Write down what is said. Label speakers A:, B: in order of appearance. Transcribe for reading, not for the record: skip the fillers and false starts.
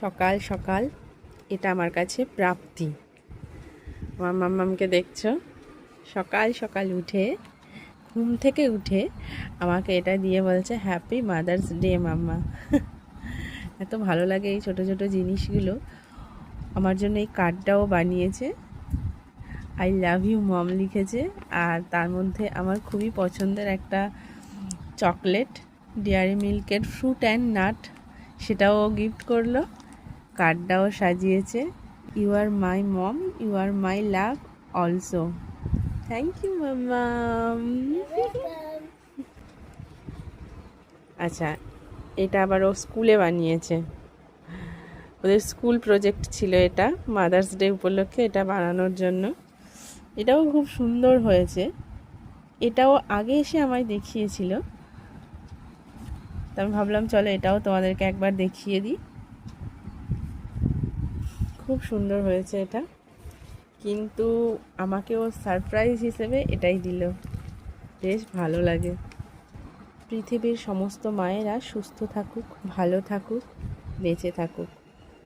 A: সকাল সকাল এটা আমার কাছে প্রাপ্তি। আমার মাম্মামকে দেখছো, সকাল সকাল উঠে ঘুম থেকে উঠে আমাকে এটা দিয়ে বলছে হ্যাপি মাদার্স ডে মাম্মা। এত ভালো লাগে এই ছোট ছোট জিনিসগুলো। আমার জন্য এই কার্ডটাও বানিয়েছে, আই লাভ ইউ মম লিখেছে, আর তার মধ্যে আমার খুবই পছন্দের একটা চকলেট ডেয়ারি মিল্কের ফ্রুট অ্যান্ড নাট, সেটাও গিফট করলো। কার্ডটাও সাজিয়েছে, you are my mom, you are my love also. Thank you মাম্মাম। আচ্ছা, এটা আবার ও স্কুলে বানিয়েছে, ওদের স্কুল প্রজেক্ট ছিল এটা, মাদার্স ডে উপলক্ষে এটা বানানোর জন্য। এটাও খুব সুন্দর হয়েছে, এটাও আগে এসে আমায় দেখিয়েছিল, তো আমি ভাবলাম চলো এটাও তোমাদেরকে একবার দেখিয়ে দিই। খুব সুন্দর হয়েছে এটা, কিন্তু আমাকেও সারপ্রাইজ হিসেবে এটাই দিল, বেশ ভালো লাগে। পৃথিবীর সমস্ত মায়েরা সুস্থ থাকুক, ভালো থাকুক, বেঁচে থাকুক।